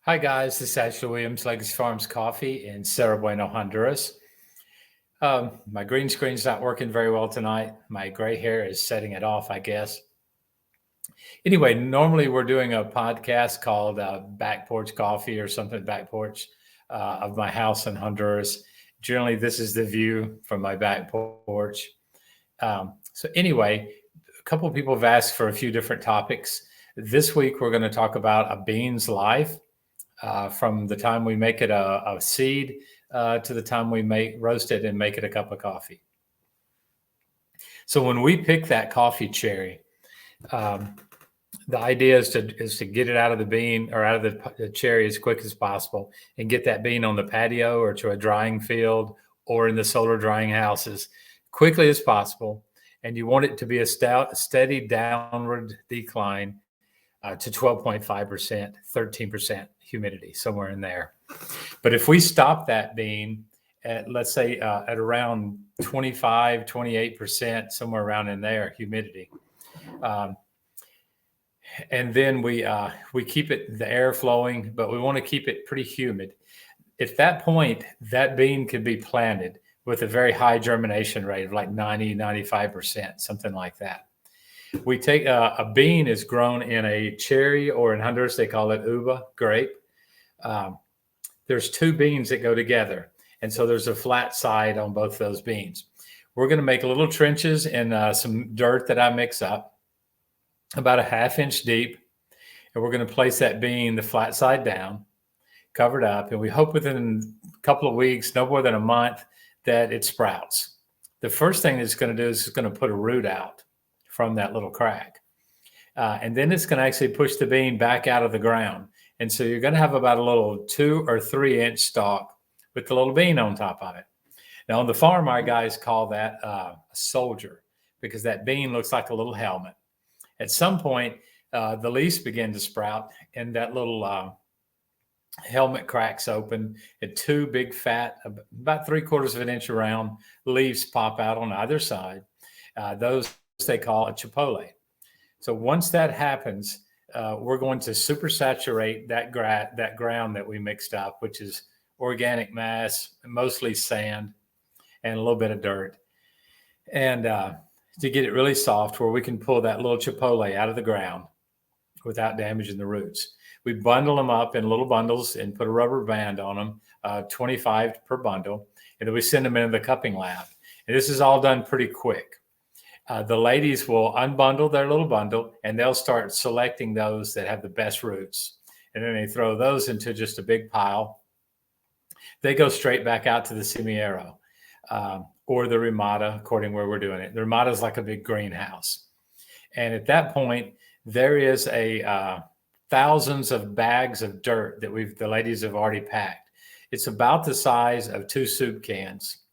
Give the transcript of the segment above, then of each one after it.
Hi guys, this is Ashley Williams, Legacy Farms Coffee in Cerro Bueno, Honduras. My green screen's not working very well tonight. My gray hair is setting it off, I guess. Anyway, normally we're doing a podcast called Back Porch Coffee or something, Back Porch of my house in Honduras. Generally, this is the view from my back porch. So anyway, a couple of people have asked for a few different topics. This week, we're going to talk about a bean's life. From the time we make it a seed to the time we roast it and make it a cup of coffee. So when we pick that coffee cherry, the idea is to get it out of the bean or out of the cherry as quick as possible and get that bean on the patio or to a drying field or in the solar drying houses quickly as possible. And you want it to be a steady downward decline to 12.5%, 13% humidity, somewhere in there. But if we stop that bean at, let's say, at around 25, 28%, somewhere around in there, humidity, and then we keep it, the air flowing, but we want to keep it pretty humid. At that point, that bean can be planted with a very high germination rate of like 90, 95%, something like that. We take a bean is grown in a cherry, or in Honduras, they call it uva, grape. There's two beans that go together. And so there's a flat side on both those beans. We're going to make little trenches in some dirt that I mix up, about a ½ inch deep. And we're going to place that bean, the flat side down, covered up. And we hope within a couple of weeks, no more than a month, that it sprouts. The first thing it's going to do is it's going to put a root out from that little crack. And then it's going to actually push the bean back out of the ground. And so you're going to have about a little 2 or 3 inch stalk with the little bean on top of it. Now on the farm, our guys call that a soldier because that bean looks like a little helmet. At some point, the leaves begin to sprout and that little helmet cracks open and two big fat, about 3/4 of an inch around leaves pop out on either side. Those they call a chipotle. So once that happens, we're going to supersaturate that ground that we mixed up, which is organic mass, mostly sand and a little bit of dirt. And to get it really soft where we can pull that little chipotle out of the ground without damaging the roots. We bundle them up in little bundles and put a rubber band on them, 25 per bundle. And then we send them into the cupping lab. And this is all done pretty quick. The ladies will unbundle their little bundle and they'll start selecting those that have the best roots. And then they throw those into just a big pile. They go straight back out to the semillero or the remata, according where we're doing it. The remata is like a big greenhouse. And at that point, there is thousands of bags of dirt that the ladies have already packed. It's about the size of 2 soup cans.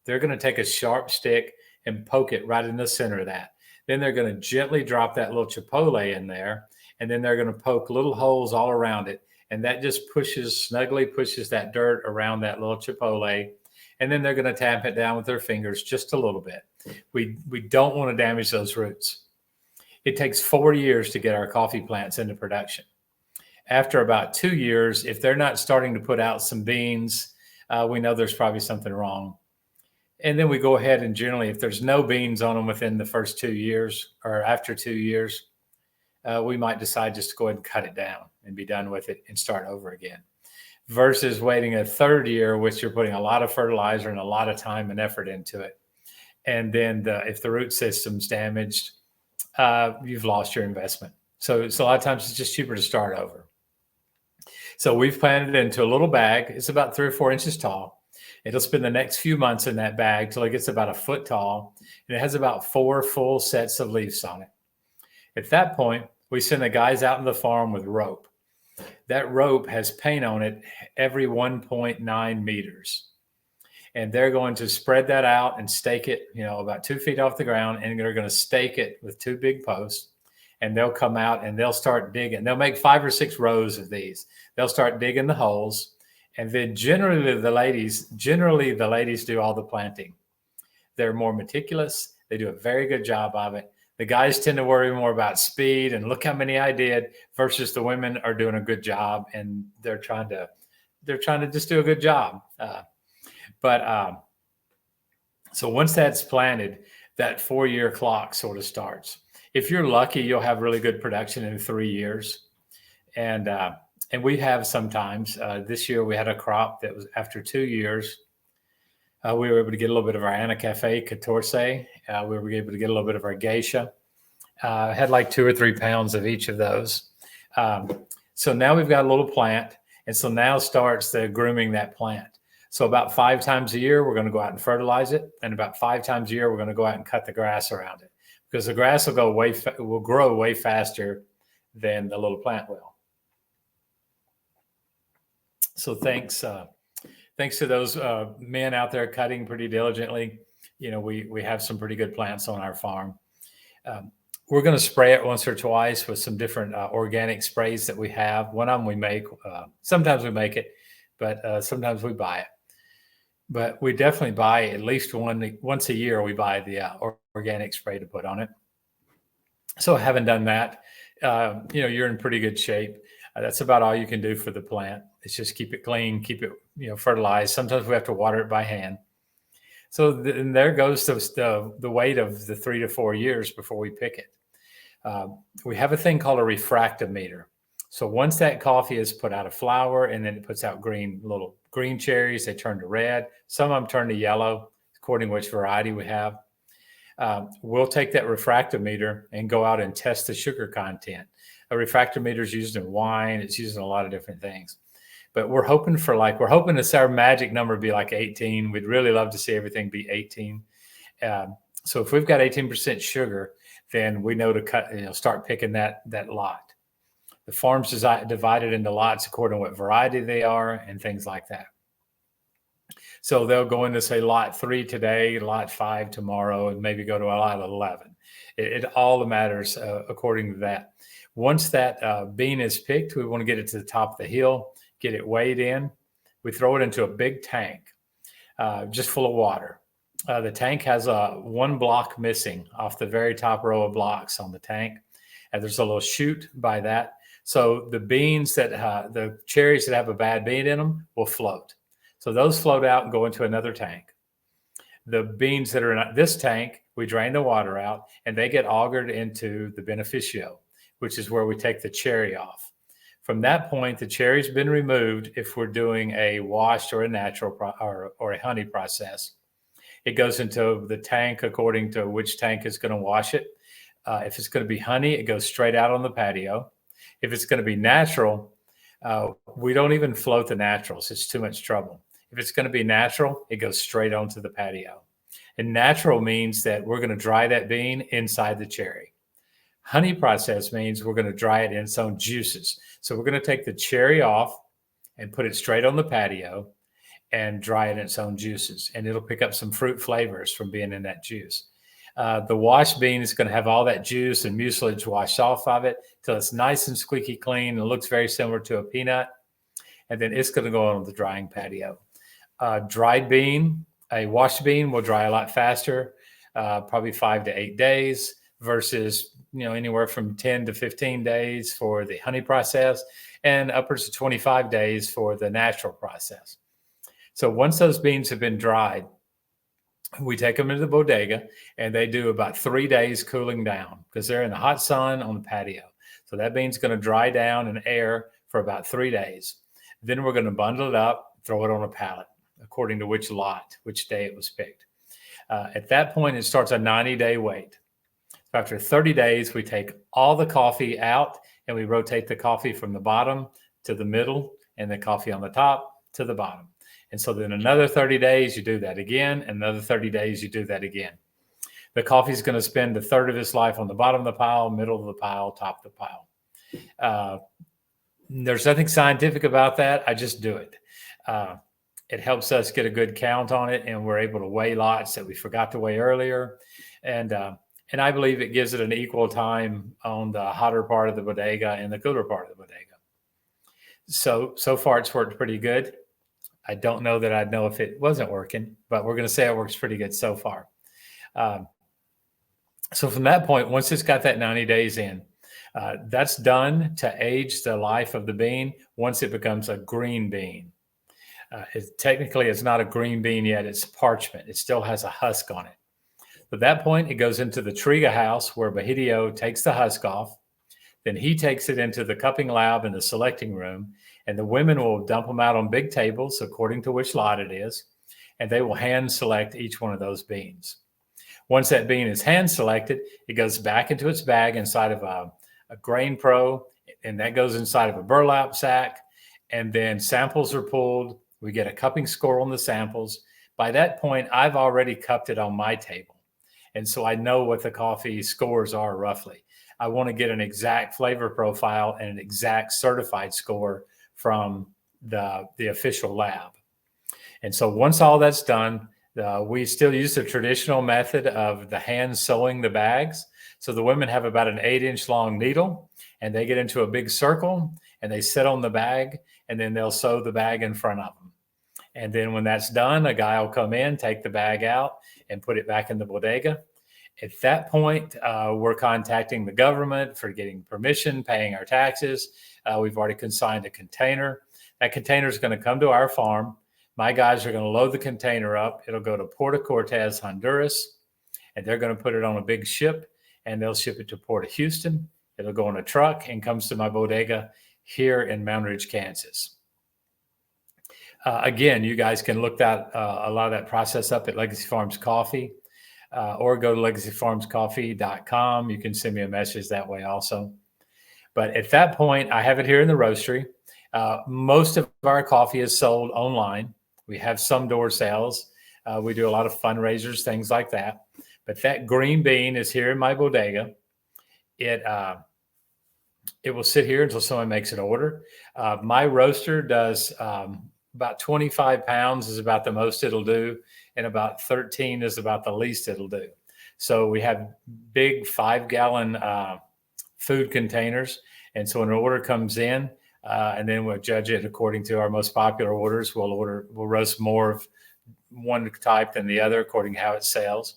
They're going to take a sharp stick and poke it right in the center of that. Then they're going to gently drop that little chipotle in there, and then they're going to poke little holes all around it. And that just snugly pushes that dirt around that little chipotle. And then they're going to tap it down with their fingers just a little bit. We don't want to damage those roots. It takes 4 years to get our coffee plants into production. After about 2 years, if they're not starting to put out some beans, we know there's probably something wrong. And then we go ahead and generally, if there's no beans on them within the first 2 years or after 2 years, we might decide just to go ahead and cut it down and be done with it and start over again. Versus waiting a 3rd year, which you're putting a lot of fertilizer and a lot of time and effort into it. And then if the root system's damaged, you've lost your investment. So a lot of times it's just cheaper to start over. So we've planted it into a little bag. It's about 3 or 4 inches tall. It'll spend the next few months in that bag till it gets about a foot tall. And it has about 4 full sets of leaves on it. At that point, we send the guys out in the farm with rope. That rope has paint on it every 1.9 meters. And they're going to spread that out and stake it, about 2 feet off the ground. And they're going to stake it with 2 big posts. And they'll come out and they'll start digging. They'll make 5 or 6 rows of these. They'll start digging the holes. And then generally the ladies do all the planting. They're more meticulous. They do a very good job of it. The guys tend to worry more about speed and look how many I did, versus the women are doing a good job and they're trying to just do a good job. So once that's planted, that 4-year clock sort of starts. If you're lucky, you'll have really good production in 3 years. And we have sometimes, this year we had a crop that was after 2 years, we were able to get a little bit of our Anna Cafe Catorce. We were able to get a little bit of our Geisha. Had like 2 or 3 pounds of each of those. So now we've got a little plant. And so now starts the grooming that plant. So about 5 times a year, we're going to go out and fertilize it. And about 5 times a year, we're going to go out and cut the grass around it, because the grass will grow way faster than the little plant will. So thanks to those men out there cutting pretty diligently. We have some pretty good plants on our farm. We're going to spray it once or twice with some different organic sprays that we have. One of them we make. Sometimes we make it, but sometimes we buy it. But we definitely buy at least once a year. We buy the organic spray to put on it. So having done that, you're in pretty good shape. That's about all you can do for the plant. It's just keep it clean, keep it fertilized. Sometimes we have to water it by hand. So there goes the wait of the 3 to 4 years before we pick it. We have a thing called a refractometer. So once that coffee is put out of flower and then it puts out little green cherries, they turn to red. Some of them turn to yellow, according to which variety we have. We'll take that refractometer and go out and test the sugar content. A refractometer is used in wine. It's used in a lot of different things. But we're hoping to our magic number be like 18. We'd really love to see everything be 18. So if we've got 18% sugar, then we know to start picking that lot. The farm's divided into lots according to what variety they are and things like that. So they'll go into, say, lot 3 today, lot 5 tomorrow, and maybe go to a lot 11. It all matters according to that. Once that bean is picked, we want to get it to the top of the hill, get it weighed in. We throw it into a big tank, just full of water. The tank has one block missing off the very top row of blocks on the tank. And there's a little chute by that. So the beans the cherries that have a bad bean in them will float. So those float out and go into another tank. The beans that are in this tank, we drain the water out and they get augered into the beneficio, which is where we take the cherry off. From that point, the cherry's been removed if we're doing a washed or a natural or a honey process. It goes into the tank according to which tank is going to wash it. If it's going to be honey, it goes straight out on the patio. If it's going to be natural, we don't even float the naturals. It's too much trouble. If it's going to be natural, it goes straight onto the patio. And natural means that we're going to dry that bean inside the cherry. Honey process means we're going to dry it in its own juices. So we're going to take the cherry off and put it straight on the patio and dry it in its own juices. And it'll pick up some fruit flavors from being in that juice. The washed bean is going to have all that juice and mucilage washed off of it till it's nice and squeaky clean and looks very similar to a peanut. And then it's going to go on the drying patio. Dried bean, a washed bean will dry a lot faster, probably 5 to 8 days versus anywhere from 10 to 15 days for the honey process and upwards of 25 days for the natural process. So once those beans have been dried, we take them into the bodega and they do about 3 days cooling down because they're in the hot sun on the patio. So that bean's going to dry down in air for about 3 days. Then we're going to bundle it up, throw it on a pallet according to which day it was picked. At that point, it starts a 90-day wait. So after 30 days, we take all the coffee out and we rotate the coffee from the bottom to the middle and the coffee on the top to the bottom. And so then another 30 days, you do that again. Another 30 days, you do that again. The coffee is going to spend a third of its life on the bottom of the pile, middle of the pile, top of the pile. There's nothing scientific about that. I just do it. It helps us get a good count on it, and we're able to weigh lots that we forgot to weigh earlier. And I believe it gives it an equal time on the hotter part of the bodega and the cooler part of the bodega. So far, it's worked pretty good. I don't know that I'd know if it wasn't working, but we're going to say it works pretty good so far. So from that point, once it's got that 90 days in, that's done to age the life of the bean once it becomes a green bean. Technically, it's not a green bean yet. It's parchment. It still has a husk on it. At that point, it goes into the Triga house where Bahidio takes the husk off. Then he takes it into the cupping lab in the selecting room, and the women will dump them out on big tables according to which lot it is, and they will hand select each one of those beans. Once that bean is hand selected, it goes back into its bag inside of a Grain Pro, and that goes inside of a burlap sack, and then samples are pulled. We get a cupping score on the samples. By that point, I've already cupped it on my table, and so I know what the coffee scores are roughly. I want to get an exact flavor profile and an exact certified score from the official lab. And so once all that's done, we still use the traditional method of the hand sewing the bags. So the women have about an 8-inch long needle, and they get into a big circle, and they sit on the bag, and then they'll sew the bag in front of them. And then when that's done, a guy will come in, take the bag out, and put it back in the bodega. At that point, we're contacting the government for getting permission, paying our taxes. We've already consigned a container. That container is going to come to our farm. My guys are going to load the container up. It'll go to Puerto Cortez, Honduras, and they're going to put it on a big ship, and they'll ship it to Port of Houston. It'll go on a truck and comes to my bodega here in Mountain Ridge, Kansas. Again, you guys can look that a lot of that process up at Legacy Farms Coffee, or go to legacyfarmscoffee.com. You can send me a message that way also. But at that point, I have it here in the roastery. Most of our coffee is sold online. We have some door sales. We do a lot of fundraisers, things like that. But that green bean is here in my bodega. It will sit here until someone makes an order. My roaster does about 25 pounds is about the most it'll do, and about 13 is about the least it'll do. So we have big 5-gallon food containers. And so when an order comes in, and then we'll judge it according to our most popular orders. We'll roast more of one type than the other according to how it sells.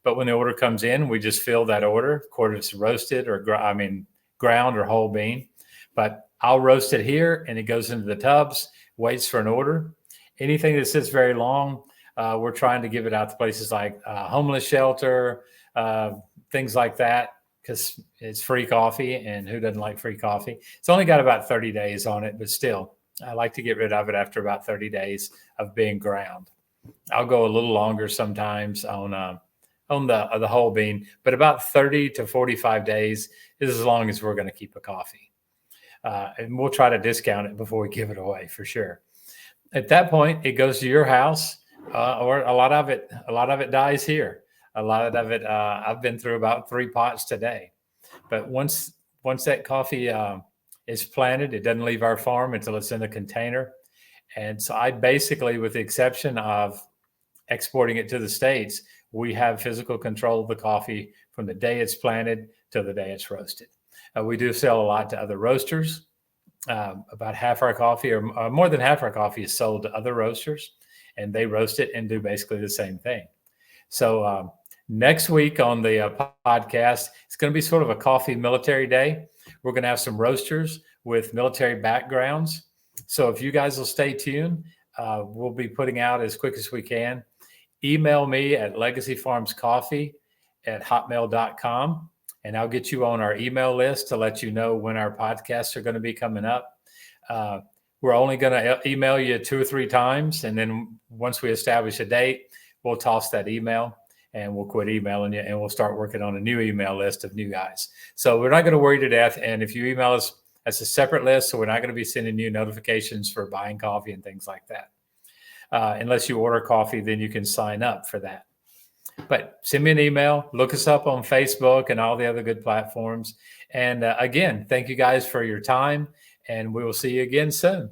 But when the order comes in, we just fill that order, whether it's roasted or ground or whole bean. But I'll roast it here, and it goes into the tubs, waits for an order. Anything that sits very long, we're trying to give it out to places like homeless shelter, things like that, because it's free coffee, and who doesn't like free coffee? It's only got about 30 days on it, but still, I like to get rid of it after about 30 days of being ground. I'll go a little longer sometimes on the whole bean, but about 30 to 45 days is as long as we're going to keep a coffee. And we'll try to discount it before we give it away for sure. At that point, it goes to your house, or a lot of it dies here. A lot of it, I've been through about 3 pots today. But once that coffee is planted, it doesn't leave our farm until it's in a container. And so I basically, with the exception of exporting it to the States, we have physical control of the coffee from the day it's planted to the day it's roasted. We do sell a lot to other roasters. About half our coffee, or more than half our coffee, is sold to other roasters, and they roast it and do basically the same thing. So next week on the podcast, it's going to be sort of a coffee military day. We're going to have some roasters with military backgrounds. So if you guys will stay tuned, we'll be putting out as quick as we can. Email me at legacyfarmscoffee@hotmail.com, and I'll get you on our email list to let you know when our podcasts are going to be coming up. We're only going to email you 2 or 3 times, and then once we establish a date, we'll toss that email, and we'll quit emailing you, and we'll start working on a new email list of new guys. So we're not going to worry to death, and if you email us, that's a separate list, so we're not going to be sending you notifications for buying coffee and things like that. Unless you order coffee, then you can sign up for that. But send me an email, look us up on Facebook and all the other good platforms. And again, thank you guys for your time, and we will see you again soon.